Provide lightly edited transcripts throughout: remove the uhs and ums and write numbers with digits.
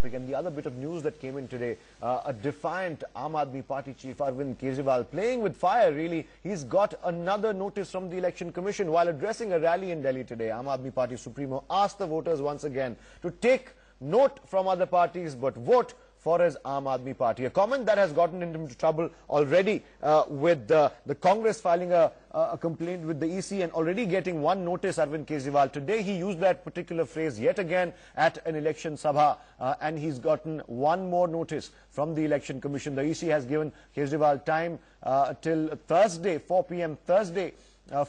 topic. And the other bit of news that came in today, a defiant Aam Aadmi Party chief Arvind Kejriwal playing with fire, really. He's got another notice from the Election Commission. While addressing a rally in Delhi today, Aam Aadmi Party Supremo asked the voters once again to take note from other parties but vote for his Aam Aadmi Party. A comment that has gotten him into trouble already with the Congress filing a complaint with the EC and already getting one notice. Arvind Kejriwal, today he used that particular phrase yet again at an election sabha and he's gotten one more notice from the Election Commission. The EC has given Kejriwal time till Thursday, 4 p.m. Thursday,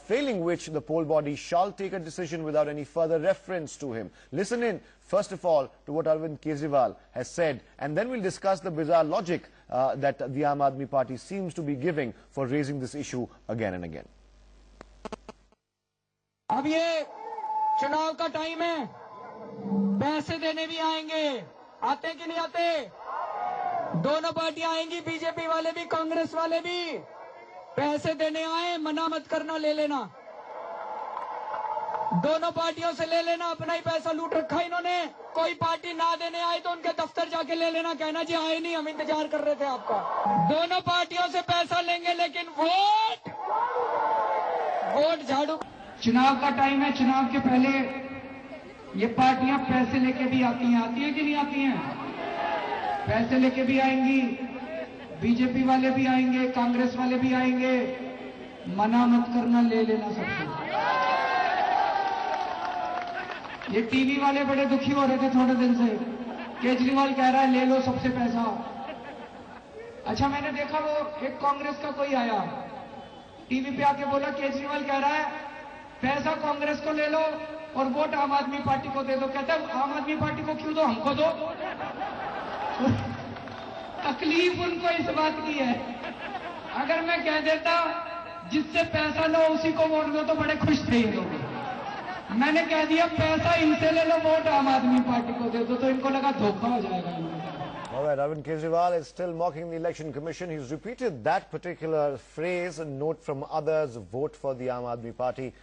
failing which the poll body shall take a decision without any further reference to him. Listen in, first of all, to what Arvind Kejriwal has said, and then we'll discuss the bizarre logic that the Aam Aadmi Party seems to be giving for raising this issue again and again. अब ये चुनाव का time है, पैसे देने भी आएंगे, आते कि नहीं आते? दोनों पार्टियां आएंगी, बीजेपी वाले भी, कांग्रेस वाले भी। पैसे देने आए, मना मत करना, ले लेना। दोनों पार्टियों से ले लेना, अपना ही पैसा लूट रखा इन्होंने। कोई पार्टी ना देने आए तो उनके दफ्तर जाके ले लेना, कहना जी आए नहीं, हम इंतजार कर रहे थे आपका। दोनों पार्टियों से पैसा लेंगे लेकिन वोट झाड़ू। चुनाव का टाइम है, चुनाव के पहले ये पार्टियां पैसे लेके भी आती हैं कि नहीं आती हैं? पैसे लेके भी आएंगी, बीजेपी वाले भी आएंगे, कांग्रेस वाले भी आएंगे, मना मत करना, ले लेना सबसे। ये टीवी वाले बड़े दुखी हो रहे थे थोड़े दिन से, केजरीवाल कह रहा है ले लो सबसे पैसा। अच्छा, मैंने देखा वो एक कांग्रेस का कोई आया टीवी पे आके बोला, केजरीवाल कह रहा है पैसा कांग्रेस को ले लो और वोट आम आदमी पार्टी को दे दो। कहता है आम आदमी पार्टी को क्यों दो, हमको दो। तकलीफ उनको इस बात की है, अगर मैं कह देता जिससे पैसा लो उसी को वोट दो तो बड़े खुश थे ये लोग। मैंने कह दिया पैसा इनसे ले लो, वोट आम आदमी पार्टी को दे दो, तो इनको लगा धोखा हो जाएगा। All right, Arvind Kejriwal is still mocking the Election Commission. He's repeated that particular phrase, a note from others, vote for the Aam Aadmi Party.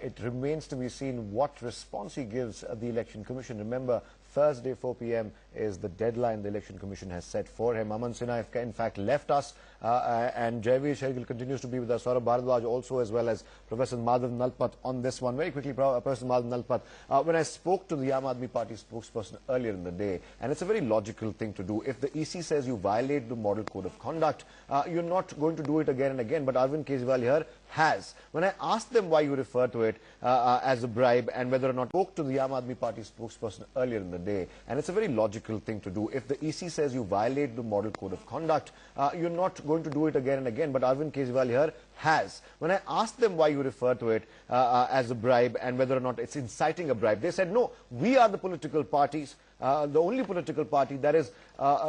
It remains to be seen what response he gives the Election Commission. Remember, Thursday 4 p.m. is the deadline the Election Commission has set for him. Aman Sinha, in fact, left us and Jaiveer, Shergill continues to be with us. Saurabh Bharadwaj also, as well as Professor Madhav Nalpat on this one. Very quickly, Professor Madhav Nalpat, when I spoke to the Aam Aadmi Party spokesperson earlier in the day, and it's a very logical thing to do. If the EC says you violate the Model Code of Conduct, you're not going to do it again and again. But Arvind Kejriwal here has. When I asked them why you refer to it as a bribe and whether or not, spoke to the Aam Aadmi Party spokesperson earlier in the day, and it's a very logical thing to do. If the EC says you violate the Model Code of Conduct, you're not going to do it again and again. But Arvind Kejriwal here has. When I asked them why you refer to it as a bribe and whether or not it's inciting a bribe, they said no, we are the political parties, the only political party that is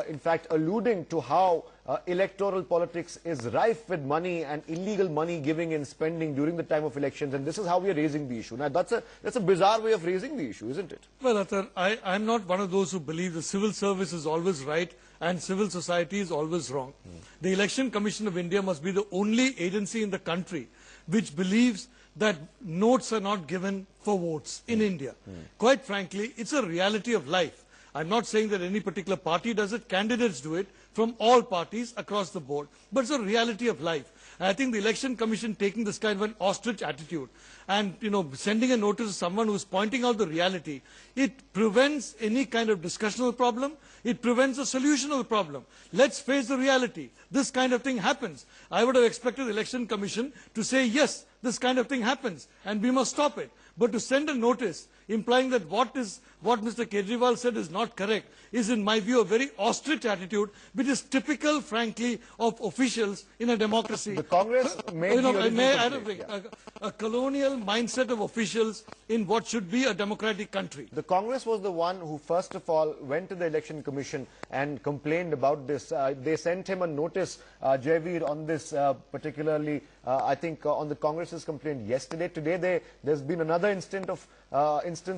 in fact alluding to how electoral politics is rife with money and illegal money giving and spending during the time of elections, and this is how we are raising the issue. Now that's a bizarre way of raising the issue, isn't it? Well, Atar, I'm not one of those who believe the civil service is always right and civil society is always wrong. The Election Commission of India must be the only agency in the country which believes that notes are not given for votes in India. Quite frankly, it's a reality of life. I'm not saying that any particular party does it, candidates do it from all parties across the board, but it's a reality of life. And I think the Election Commission taking this kind of an ostrich attitude and, sending a notice to someone who's pointing out the reality, it prevents any kind of discussional problem, it prevents a solution of the problem. Let's face the reality. This kind of thing happens. I would have expected the Election Commission to say, yes, this kind of thing happens and we must stop it. But to send a notice implying that what Mr. Kejriwal said is not correct is, in my view, a very ostrich attitude, which is typical, frankly, of officials in a democracy. The Congress made a colonial mindset of officials in what should be a democratic country. The Congress was the one who, first of all, went to the Election Commission and complained about this. They sent him a notice, Jaiveer, on this particularly, I think, on the Congress's complaint yesterday. Today, there's been another instance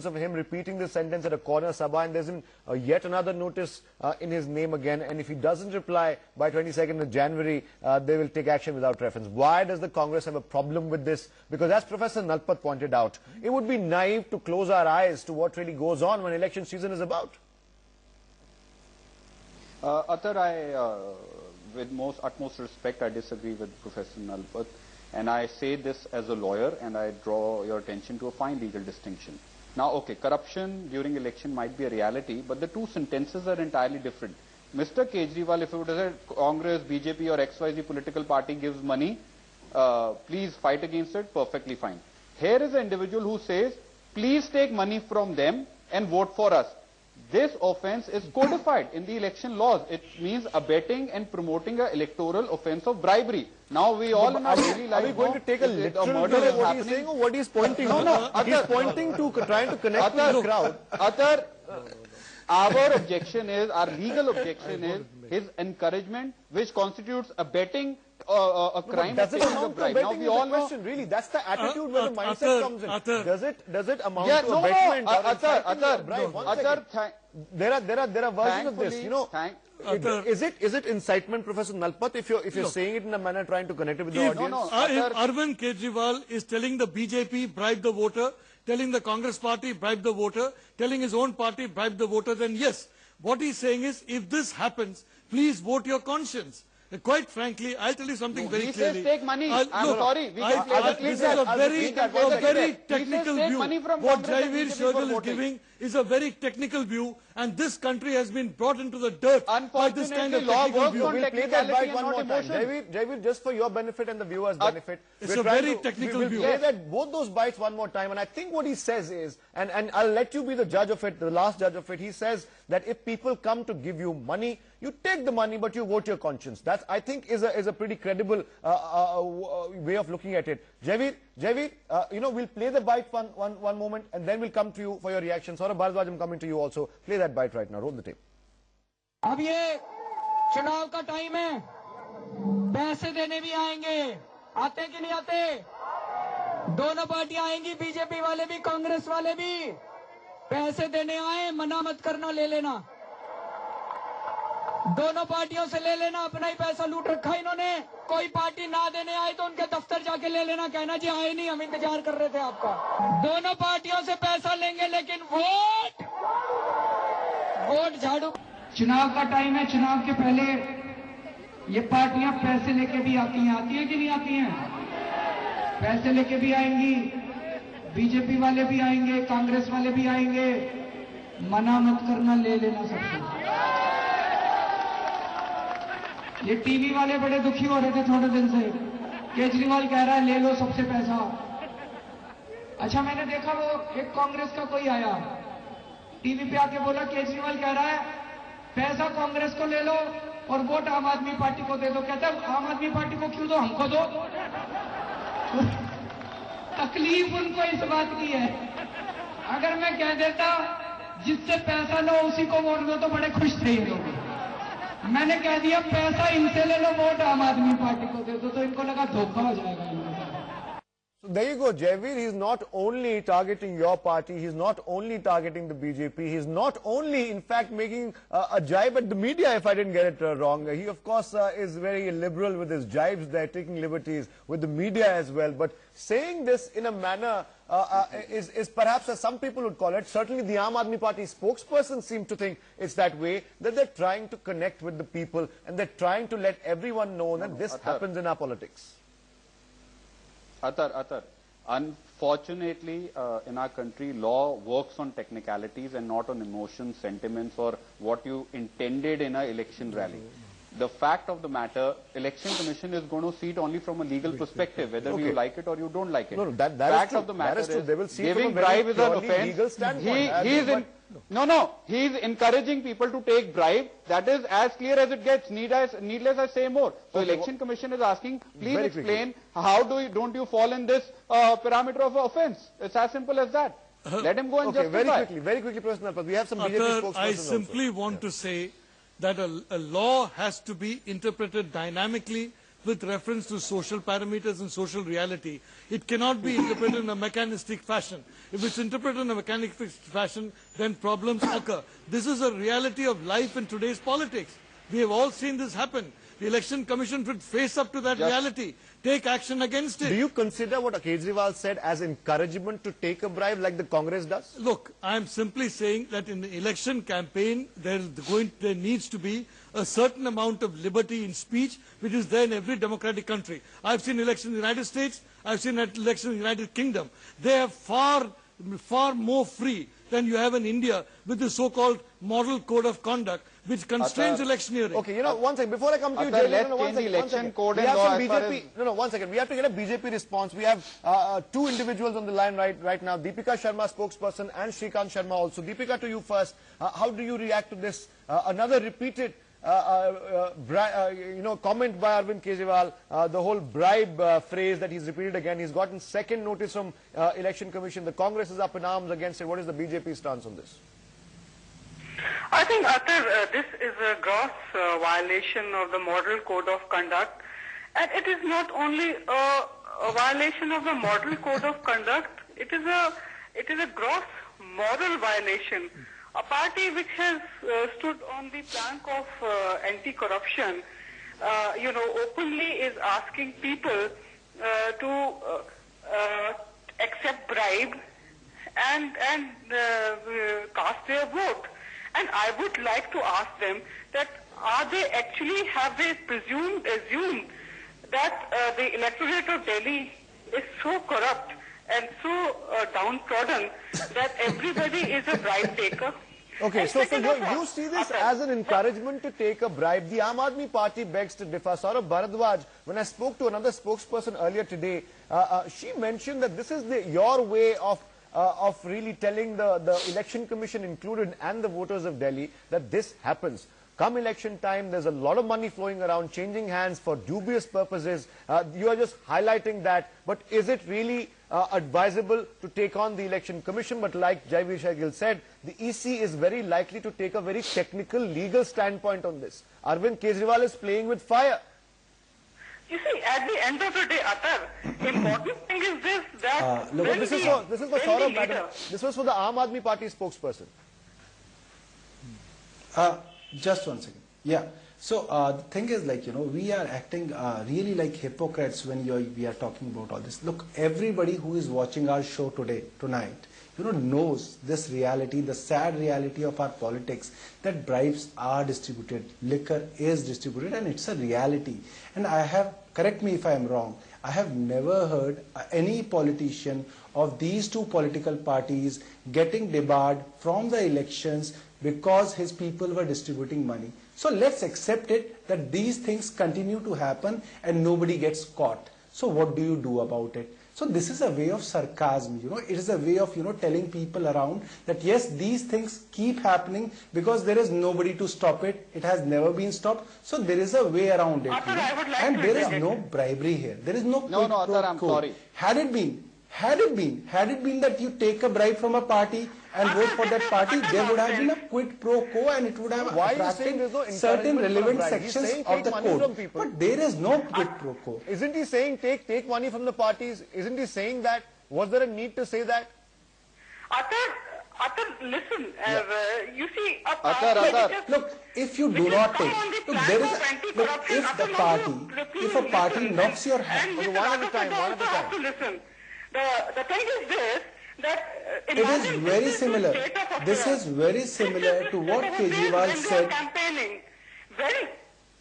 of him repeating the sentence at a corner sabha, and there's been yet another notice in his name again. And if he doesn't reply by 22nd of January, they will take action without reference. Why does the Congress have a problem with this? Because as Professor Nalpat pointed out, it would be naive to close our eyes to what really goes on when election season is about. With utmost respect, I disagree with Professor Nalpat, and I say this as a lawyer, and I draw your attention to a fine legal distinction. Now, okay, corruption during election might be a reality, but the two sentences are entirely different. Mr. Kejriwal, if it was a Congress, BJP or XYZ political party gives money, please fight against it, perfectly fine. Here is an individual who says, please take money from them and vote for us. This offence is codified in the election laws. It means abetting and promoting an electoral offence of bribery. Now we all in our daily life. Are we going to take a literal view of what he's saying or what he's pointing to? No, he's pointing to trying to connect with the crowd. Our objection is, our legal objection is his encouragement, which constitutes abetting a crime. Does it amount to abetting? Now we all know. Really, that's the attitude where the mindset comes in. Does it amount to abetment? There are versions of this. You know, is it incitement, Professor Nalpat? If you're saying it in a manner trying to connect it with the audience. If Arvind Kejriwal is telling the BJP bribe the voter, telling the Congress party bribe the voter, telling his own party bribe the voter, then yes, what he's saying is, if this happens, please vote your conscience. Quite frankly, I'll tell you something very clearly. He says take money. I'm sorry. This is a very technical view. What Jaiveer Shergill is giving is a very technical view, and this country has been brought into the dirt by this kind of technical view. We'll play that bite one more time. Jaiveer, just for your benefit and the viewers' benefit, it's a very technical view. We'll play both those bites one more time, and I think what he says is, and I'll let you be the judge of it, the last judge of it, he says that if people come to give you money, you take the money, but you vote your conscience. That, I think, is a pretty credible way of looking at it. Jaiveer, we'll play the bite one moment, and then we'll come to you for your reaction. Saurabh Bharadwaj, I'm coming to you also. Play that bite right now. Roll the tape. अब ये चुनाव का time है, पैसे देने भी आएंगे, आते कि नहीं आते? दोनों पार्टियां आएंगी, बीजेपी वाले भी, कांग्रेस वाले भी. पैसे देने आए, मना मत करना, ले लेना. दोनों पार्टियों से ले लेना, अपना ही पैसा लूट रखा इन्होंने. कोई पार्टी ना देने आए तो उनके दफ्तर जाके ले लेना, कहना जी आए नहीं, हम इंतजार कर रहे थे आपका. दोनों पार्टियों से पैसा लेंगे, लेकिन वोट झाड़ू. चुनाव का टाइम है, चुनाव के पहले ये पार्टियां पैसे लेके भी आती है कि नहीं आती हैं? पैसे लेके भी आएंगी, बीजेपी वाले भी आएंगे, कांग्रेस वाले भी आएंगे. मना मत करना, ले लेना सबसे. ये टीवी वाले बड़े दुखी हो रहे थे थोड़े दिन से. केजरीवाल कह रहा है ले लो सबसे पैसा. अच्छा, मैंने देखा वो एक कांग्रेस का कोई आया, टीवी पे आके बोला केजरीवाल कह रहा है पैसा कांग्रेस को ले लो और वोट आम आदमी पार्टी को दे दो. कहता है आम आदमी पार्टी को क्यों दो, हमको दो. तकलीफ उनको इस बात की है. अगर मैं कह देता जिससे पैसा लो उसी को वोट दो तो बड़े खुश थे ये लोग. मैंने कह दिया पैसा इनसे ले लो, वोट आम आदमी पार्टी को दे दो, तो इनको लगा धोखा हो जाएगा. So there you go, Jaiveer. He's not only targeting your party, he's not only targeting the BJP, he's not only, in fact, making a jibe at the media, if I didn't get it wrong. He, of course, is very liberal with his jibes there, taking liberties with the media as well. But saying this in a manner is perhaps, as some people would call it, certainly the Aam Aadmi Party spokesperson seem to think it's that way, that they're trying to connect with the people and they're trying to let everyone know that this happens in our politics. Atar, unfortunately, in our country, law works on technicalities and not on emotions, sentiments, or what you intended in an election rally. The fact of the matter, Election Commission is going to see it only from a legal perspective, whether you like it or you don't like it. No, that fact is true. of the matter is they will see giving from a bribe is an offense. Legal standpoint. He's encouraging people to take bribe. That is as clear as it gets. Needless I say more. So Election Commission is asking, please explain how don't you fall in this parameter of offense. It's as simple as that. Let him go and justify. Very quickly, Professor Nalpat. We have some BJP spokespersons I simply want to say that a law has to be interpreted dynamically with reference to social parameters and social reality. It cannot be interpreted in a mechanistic fashion. If it's interpreted in a mechanistic fashion, then problems occur. This is a reality of life in today's politics. We have all seen this happen. The Election Commission should face up to that reality, take action against it. Do you consider what Kejriwal said as encouragement to take a bribe like the Congress does? Look, I am simply saying that in the election campaign, there needs to be a certain amount of liberty in speech, which is there in every democratic country. I've seen elections in the United States, I've seen elections in the United Kingdom. They are far more free than you have in India with the so-called model code of conduct, which constrains electioneering. Okay, one second. Before I come to you, let's one change the election code we and have law some as far BJP. One second. We have to get a BJP response. We have two individuals on the line right now. Deepika Sharma, spokesperson, and Shrikant Sharma also. Deepika, to you first. How do you react to this? Another repeated comment by Arvind Kejriwal, the whole bribe phrase that he's repeated again. He's gotten second notice from Election Commission. The Congress is up in arms against it. What is the BJP stance on this? I think, Atar, this is a gross violation of the Model Code of Conduct. And it is not only a violation of the Model Code of Conduct, it is a gross moral violation. A party which has stood on the plank of anti-corruption, openly is asking people to accept bribe and cast their vote. And I would like to ask them that have they assumed that the electorate of Delhi is so corrupt and so downtrodden that everybody is a bribe taker? Okay, so you see this as an encouragement to take a bribe. The Aam Aadmi Party begs to differ. Saurabh Bharadwaj, when I spoke to another spokesperson earlier today, she mentioned that this is your way of really telling the Election Commission included and the voters of Delhi that this happens. Come election time, there's a lot of money flowing around, changing hands for dubious purposes. You are just highlighting that. But is it really advisable to take on the Election Commission? But like Jaiveer Shergill said, the EC is very likely to take a very technical, legal standpoint on this. Arvind Kejriwal is playing with fire. You see, at the end of the day, Atar, important thing is this, that... look, this is for Saurabh, madam. This was for the Aam Aadmi Party spokesperson. Just one second. Yeah. So the thing is, we are acting really like hypocrites when we are talking about all this. Look, everybody who is watching our show tonight, knows this reality, the sad reality of our politics, that bribes are distributed, liquor is distributed, and it's a reality. And correct me if I am wrong, I have never heard any politician of these two political parties getting debarred from the elections because his people were distributing money. So let's accept it that these things continue to happen and nobody gets caught. So what do you do about it? So this is a way of sarcasm, it is a way of, telling people around that yes, these things keep happening because there is nobody to stop it. It has never been stopped. So there is a way around it. And there is no bribery here. There is no quid pro quo. Had it been that you take a bribe from a party and vote for that party, there would have been a quid pro quo and it would have attracted certain relevant sections of the code. But there is no quid pro quo. Isn't he saying take money from the parties? Isn't he saying that? Was there a need to say that? Atar, listen, you see, look, if you do not take, if a party knocks your hand, one at a time. Listen, the thing is this, that it is very similar. This is very similar to what Kejriwal said. Well,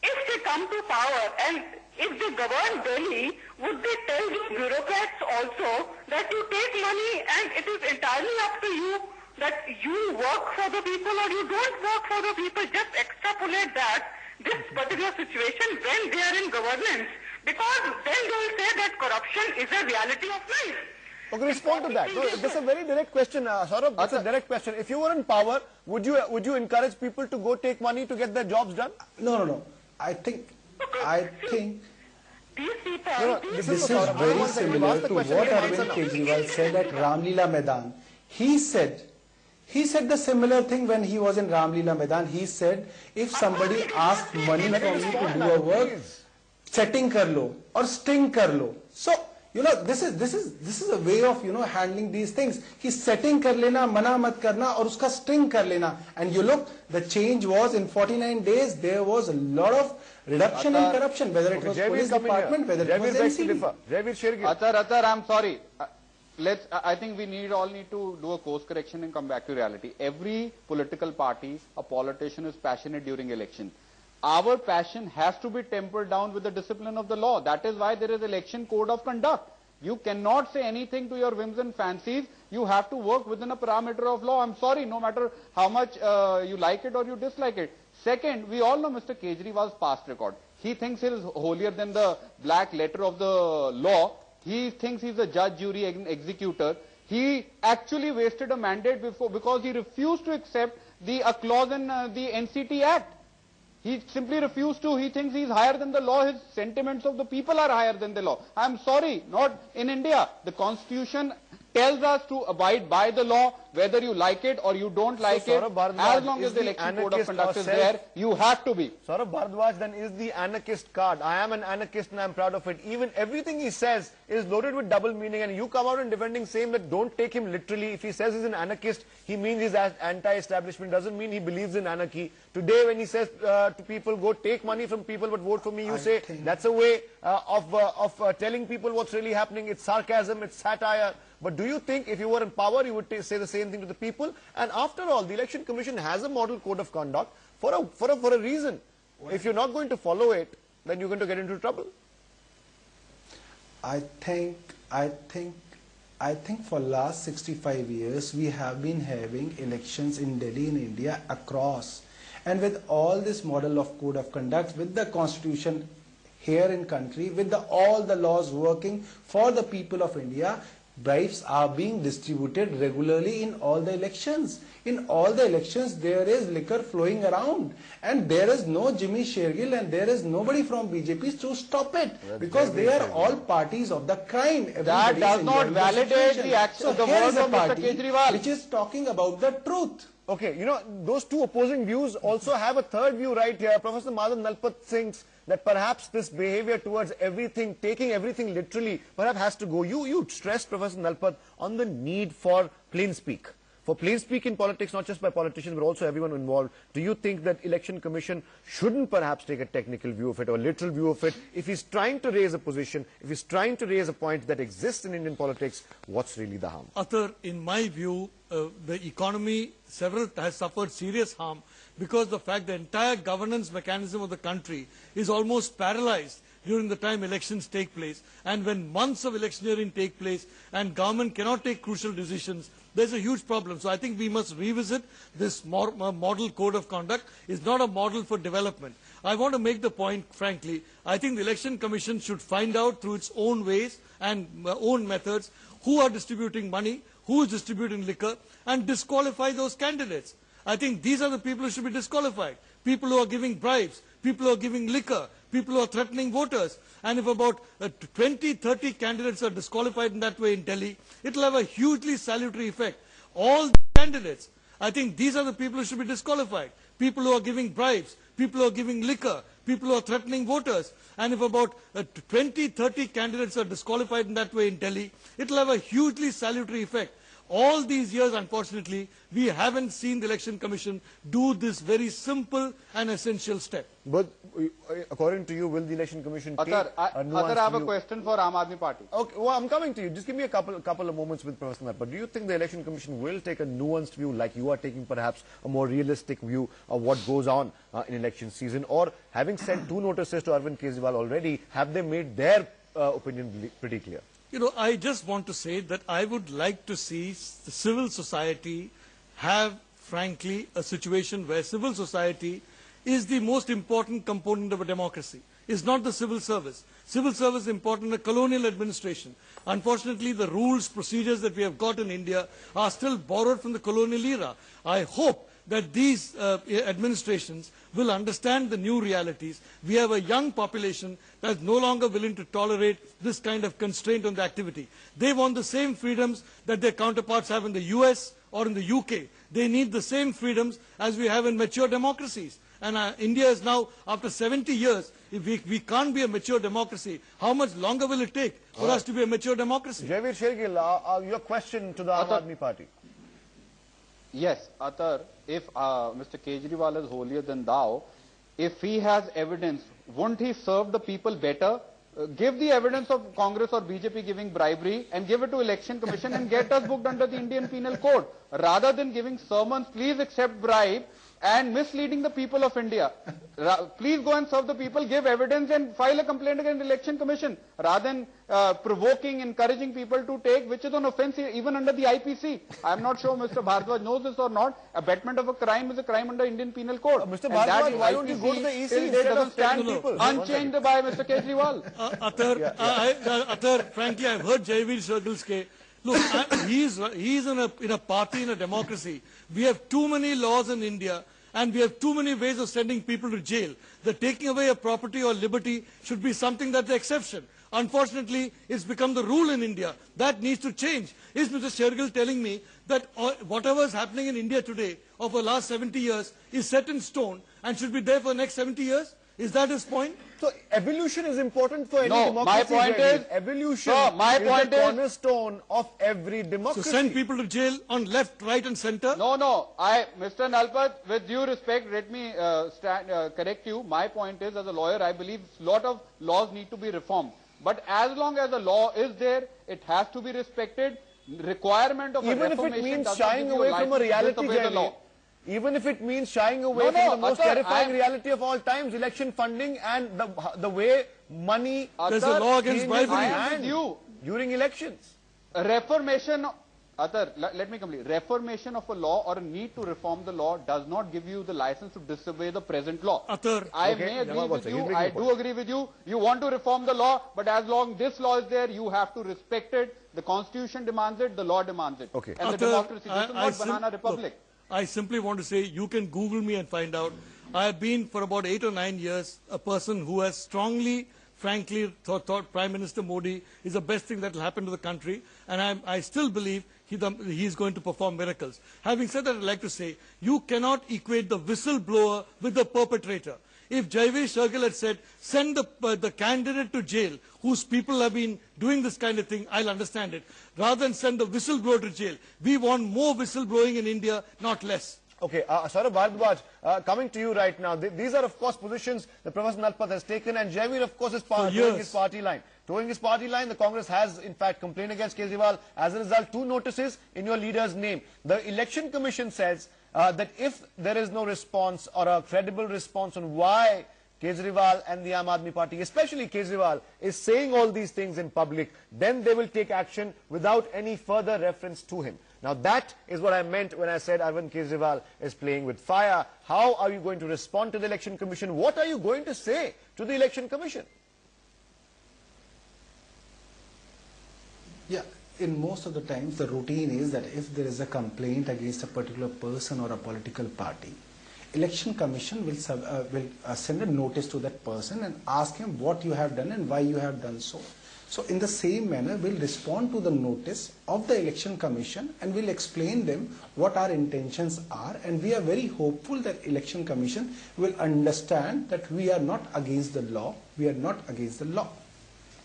if they come to power and if they govern Delhi, would they tell the bureaucrats also that you take money and it is entirely up to you that you work for the people or you don't work for the people? Just extrapolate that, this particular situation when they are in governance, because then they will say that corruption is a reality of life. Okay, respond to that. No, this is a very direct question, Saurabh. That's a direct question. If you were in power, would you encourage people to go take money to get their jobs done? No. I think these people, this is very similar to what Arvind Kejriwal said at Ramlila Maidan. He said the similar thing when he was in Ramlila Maidan. He said, if somebody asks money from you to do a work, setting kar lo or sting kar lo. So, You know, this is a way of, you know, handling these things. कि setting कर लेना, मना मत करना और उसका string कर लेना. And you look, the change was in 49 days, there was a lot of reduction in corruption, whether it was police department, whether it was NCB. Jaiveer, Shergill. Atar, I'm sorry. I think we all need to do a course correction and come back to reality. Every political party, a politician is passionate during election. Our passion has to be tempered down with the discipline of the law. That is why there is election code of conduct. You cannot say anything to your whims and fancies. You have to work within a parameter of law. I'm sorry, no matter how much you like it or you dislike it. Second, we all know Mr. Kejriwal's past record. He thinks he is holier than the black letter of the law. He thinks he's a judge, jury, executor. He actually wasted a mandate because he refused to accept a clause in the NCT Act. He simply refused to. He thinks he's higher than the law. His sentiments of the people are higher than the law. I'm sorry, not in India. The Constitution tells us to abide by the law, whether you like it or you don't like it. As long as the election code of conduct is there, you have to be. Saurabh Bharadwaj then is the anarchist card. I am an anarchist and I'm proud of it. Even everything he says is loaded with double meaning, and you come out and defending saying that don't take him literally. If he says he's an anarchist, he means he's anti-establishment. Doesn't mean he believes in anarchy. Today when he says to people, go take money from people but vote for me, you say that's a way of telling people what's really happening. It's sarcasm, it's satire. But do you think if you were in power, you would say the same thing to the people? And after all, the Election Commission has a model code of conduct for a reason. If you're not going to follow it, then you're going to get into trouble. I think for last 65 years, we have been having elections in Delhi, in India, across. And with all this model of code of conduct, with the constitution here in country, with all the laws working for the people of India, bribes are being distributed regularly in all the elections. In all the elections, there is liquor flowing around. And there is no Jimmy Shergill and there is nobody from BJP to stop it. Because they are all parties of the crime. That does not validate the action of the words of Mr. Kejriwal, which is talking about the truth. Okay, you know, those two opposing views also have a third view right here. Professor Madhav Nalpat thinks that perhaps this behavior towards everything, taking everything literally, perhaps has to go. You stressed, Professor Nalpat, on the need for plain speak. For plain speak in politics, not just by politicians, but also everyone involved. Do you think that Election Commission shouldn't perhaps take a technical view of it or a literal view of it? If he's trying to raise a position, if he's trying to raise a point that exists in Indian politics, what's really the harm? Athar, in my view, the economy has suffered serious harm because the fact the entire governance mechanism of the country is almost paralyzed during the time elections take place, and when months of electioneering take place and government cannot take crucial decisions, there's a huge problem. So I think we must revisit this model code of conduct. It's not a model for development. I want to make the point, frankly, I think the Election Commission should find out through its own ways and own methods who are distributing money, who is distributing liquor, and disqualify those candidates. I think these are the people who should be disqualified. People who are giving bribes, people who are giving liquor, people who are threatening voters. And if about 20, 30 candidates are disqualified in that way in Delhi, it will have a hugely salutary effect. All the candidates, I think these are the people who should be disqualified. People who are giving bribes, people who are giving liquor, people who are threatening voters. And if about 20, 30 candidates are disqualified in that way in Delhi, it will have a hugely salutary effect. All these years, unfortunately, we haven't seen the Election Commission do this very simple and essential step. But according to you, will the Election Commission take a nuanced view? I have a question for Aam Aadmi Party. Okay, well, I'm coming to you. Just give me a couple of moments with Professor Nalpat. Do you think the Election Commission will take a nuanced view, like you are taking perhaps a more realistic view of what goes on in election season? Or having sent 2 notices to Arvind Kejriwal already, have they made their opinion pretty clear? You know, I just want to say that I would like to see the civil society have, frankly, a situation where civil society is the most important component of a democracy. It's not the civil service. Civil service is important in a colonial administration. Unfortunately, the rules, procedures that we have got in India are still borrowed from the colonial era. I hope that these administrations will understand the new realities. We have a young population that is no longer willing to tolerate this kind of constraint on the activity. They want the same freedoms that their counterparts have in the US or in the UK. They need the same freedoms as we have in mature democracies. And India is now, after 70 years, if we can't be a mature democracy, how much longer will it take for us to be a mature democracy? Jaiveer, Shergill, your question to the Aam Aadmi Party. Yes, Atar, if Mr. Kejriwal is holier than thou, if he has evidence, won't he serve the people better? Give the evidence of Congress or BJP giving bribery and give it to Election Commission and get us booked under the Indian Penal Code. Rather than giving sermons, please accept bribe and misleading the people of India. Please go and serve the people, give evidence and file a complaint against the Election Commission. Rather than provoking, encouraging people to take, which is an offence even under the IPC. I am not sure Mr. Bhardwaj knows this or not. Abetment of a crime is a crime under Indian Penal Code. Mr. Bhardwaj, why don't you go to the EC instead of stand people? Unchanged by Mr. Kejriwal. Atar, frankly, I've heard Jaiveer Shergill's case. Look, he's in a party, in a democracy. We have too many laws in India, and we have too many ways of sending people to jail. The taking away of property or liberty should be something that's the exception. Unfortunately, it's become the rule in India. That needs to change. Is Mr. Shergill telling me that whatever is happening in India today over the last 70 years is set in stone and should be there for the next 70 years? Is that his point? So evolution is important for any No, democracy. my point is, evolution my is point the is, cornerstone of every democracy. So send people to jail on left, right and center? No, Mr. Nalpat, with due respect, let me correct you. My point is, as a lawyer, I believe a lot of laws need to be reformed. But as long as the law is there, it has to be respected. Requirement of even if it means shying away from a reality, Jaiveer. Even if it means shying away from the most terrifying reality of all times, election funding and the way money there's a law against bribery. I am with you. During elections. Reformation, let me complete. Reformation of a law or a need to reform the law does not give you the license to disobey the present law. I may agree with you, I do agree with you. You want to reform the law, but as long this law is there, you have to respect it. The constitution demands it, the law demands it. Okay. And the democracy, this is not banana republic. Look, I simply want to say, you can Google me and find out. I have been for about 8 or 9 years a person who has strongly, frankly, thought Prime Minister Modi is the best thing that will happen to the country, and I still believe he is going to perform miracles. Having said that, I'd like to say, you cannot equate the whistleblower with the perpetrator. If Jaiveer Shergill had said, send the candidate to jail, whose people have been doing this kind of thing, I'll understand it. Rather than send the whistleblower to jail. We want more whistleblowing in India, not less. Okay, Saurabh Bhardwaj, coming to you right now. These are, of course, positions that Professor Nalpat has taken, and Jaiveer, of course, is towing his party line. Towing his party line, the Congress has, in fact, complained against Kejriwal. As a result, 2 notices in your leader's name. The Election Commission says that if there is no response or a credible response on why Kejriwal and the Aam Aadmi Party, especially Kejriwal, is saying all these things in public, then they will take action without any further reference to him. Now that is what I meant when I said Arvind Kejriwal is playing with fire. How are you going to respond to the Election Commission? What are you going to say to the Election Commission? Yeah, in most of the times the routine is that if there is a complaint against a particular person or a political party, Election Commission will send a notice to that person and ask him what you have done and why you have done so. So in the same manner, we'll respond to the notice of the Election Commission and we'll explain them what our intentions are, and we are very hopeful that Election Commission will understand that we are not against the law, we are not against the law.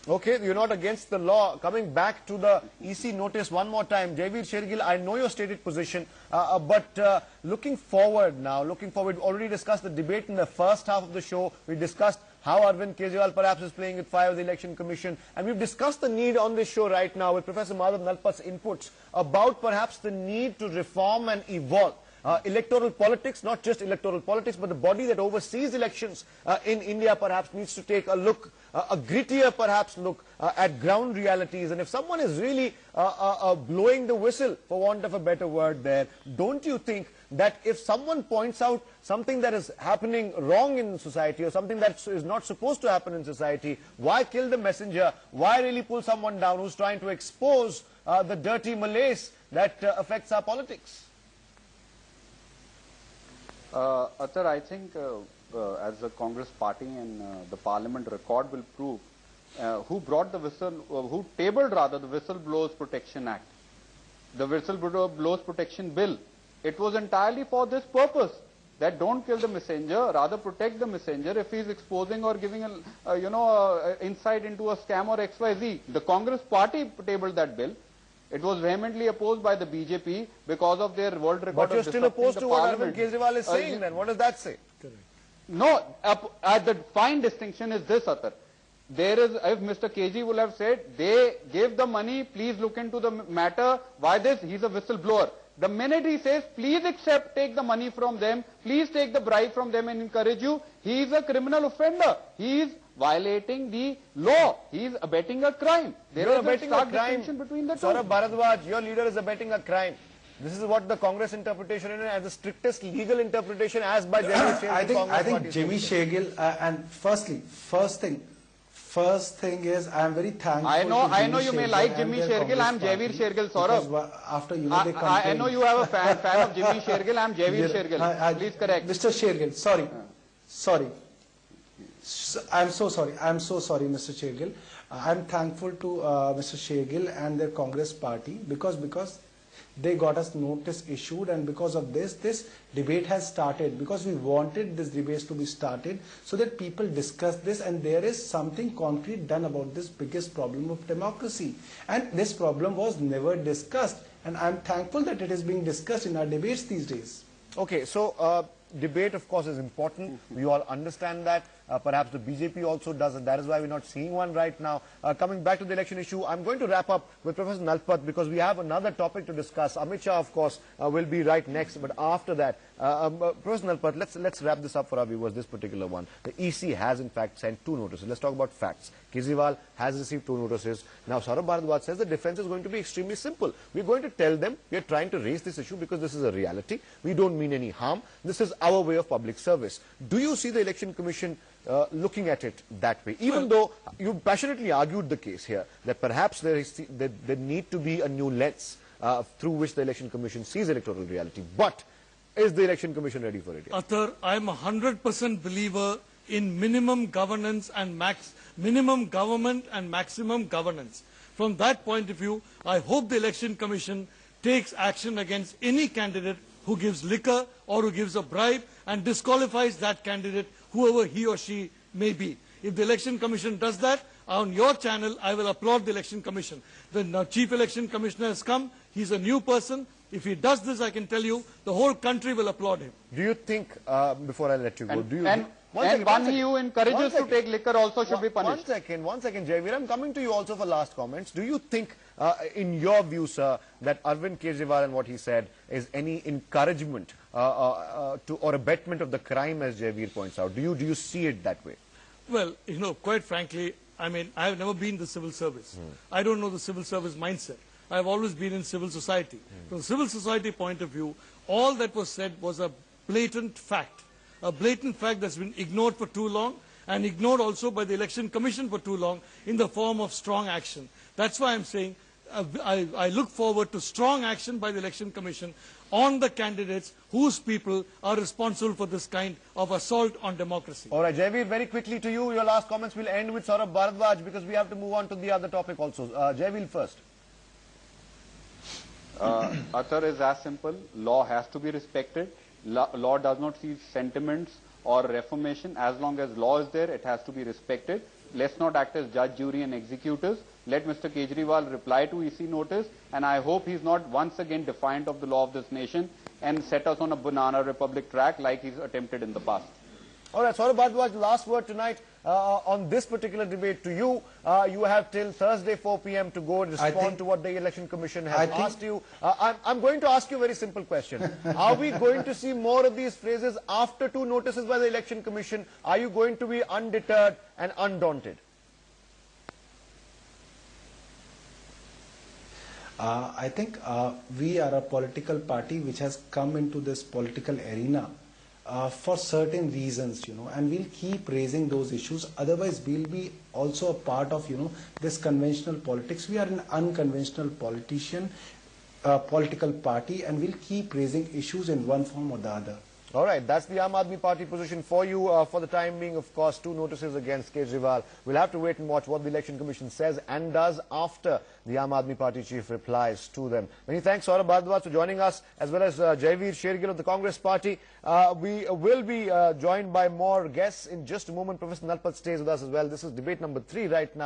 Okay, you're not against the law. Coming back to the EC notice one more time, Jaiveer Shergill, I know your stated position, but looking forward now, we've already discussed the debate in the first half of the show. We discussed how Arvind Kejriwal perhaps is playing with fire with the Election Commission, and we've discussed the need on this show right now with Professor Madhav Nalpat's inputs about perhaps the need to reform and evolve. Electoral politics, not just electoral politics, but the body that oversees elections in India perhaps needs to take a look, a grittier perhaps look at ground realities. And if someone is really blowing the whistle, for want of a better word there, don't you think that if someone points out something that is happening wrong in society or something that is not supposed to happen in society, why kill the messenger? Why really pull someone down who's trying to expose the dirty malaise that affects our politics? Atar, I think as the Congress party and the Parliament record will prove, who brought the who tabled rather the Whistleblowers Protection Act. the Whistleblowers Protection Bill, it was entirely for this purpose, that don't kill the messenger, rather protect the messenger if he is exposing or giving insight into a scam or XYZ. The Congress party tabled that bill. It was vehemently opposed by the BJP because of their world record. But you're still opposed to what Arvind Kejriwal is saying then. What does that say? Correct. No, the fine distinction is this, Atar. There is, if Mr. KG would have said, they gave the money, please look into the matter. Why this? He's a whistleblower. The minute he says, please take the money from them, please take the bribe from them and encourage you, he is a criminal offender. He is violating the law. He is abetting a crime. There is a stark distinction between the two. Saurabh Bharadwaj, your leader is abetting a crime. This is what the Congress interpretation is, as the strictest legal interpretation as by Jaiveer Shergill. I think Jimmy Shergill, and first thing is, I am very thankful. I know you may like Jimmy Shergill. I am Jaiveer Shergill, Saurabh. After they I know you have a fan of Jimmy Shergill. I am Jaiveer Shergill. Please correct. Mr. Shergill, sorry. I am so sorry, Mr. Shergill. I am thankful to Mr. Shergill and their Congress party because they got us notice issued, and because of this debate has started, because we wanted this debate to be started so that people discuss this and there is something concrete done about this biggest problem of democracy. And this problem was never discussed, and I'm thankful that it is being discussed in our debates these days. Okay, so debate of course is important. We all understand that. Perhaps the BJP also does it. That is why we're not seeing one right now. Coming back to the election issue, I'm going to wrap up with Professor Nalpat because we have another topic to discuss. Amit Shah, of course, will be right next. But after that, Professor Nalpat, let's wrap this up for our viewers, this particular one. The EC has in fact sent 2 notices. Let's talk about facts. Kejriwal has received 2 notices. Now, Saurabh Bharadwaj says the defense is going to be extremely simple. We're going to tell them we are trying to raise this issue because this is a reality. We don't mean any harm. This is our way of public service. Do you see the Election Commission looking at it that way, even though you passionately argued the case here that perhaps there need to be a new lens through which the Election Commission sees electoral reality? But is the Election Commission ready for it yet? Athar, I am a 100% believer in minimum governance and minimum government and maximum governance. From that point of view, I hope the Election Commission takes action against any candidate who gives liquor or who gives a bribe and disqualifies that candidate, whoever he or she may be. If the Election Commission does that, on your channel, I will applaud the Election Commission. The Chief Election Commissioner has come. He's a new person. If he does this, I can tell you, the whole country will applaud him. Do you think, before I let you go, one who encourages to take liquor also should be punished. One second, Jaiveer, I'm coming to you also for last comments. Do you think, in your view, sir, that Arvind Kejriwal and what he said is any encouragement to or abetment of the crime, as Jaiveer points out? Do you see it that way? Well, quite frankly, I mean, I have never been in the civil service. I don't know the civil service mindset. I have always been in civil society. From the civil society point of view, all that was said was a blatant fact that's been ignored for too long and ignored also by the Election Commission for too long in the form of strong action. That's why I'm saying I look forward to strong action by the Election Commission on the candidates whose people are responsible for this kind of assault on democracy. All right, Jaiveer, very quickly to you. Your last comments will end with Saurabh Bharadwaj because we have to move on to the other topic also. Jaiveer first. Athar, is as simple. Law has to be respected. Law does not see sentiments or reformation. As long as law is there, it has to be respected. Let's not act as judge, jury and executors. Let Mr. Kejriwal reply to EC notice, and I hope he's not once again defiant of the law of this nation and set us on a banana republic track like he's attempted in the past. All right, Saurabh Bharadwaj, last word tonight on this particular debate to you. You have till Thursday 4 p.m. to go and respond to what the Election Commission has asked you. I'm going to ask you a very simple question. Are we going to see more of these phrases after 2 notices by the Election Commission? Are you going to be undeterred and undaunted? I think we are a political party which has come into this political arena for certain reasons, and we'll keep raising those issues. Otherwise, we'll be also a part of, this conventional politics. We are an unconventional political party, and we'll keep raising issues in one form or the other. All right, that's the Aam Aadmi Party position for you. For the time being, of course, 2 notices against Kejriwal. We'll have to wait and watch what the Election Commission says and does after the Aam Aadmi Party chief replies to them. Many thanks, Saurabh Bhardwaj, for joining us, as well as Jaiveer, Shergill of the Congress Party. We will be joined by more guests in just a moment. Professor Nalpat stays with us as well. This is debate number 3 right now.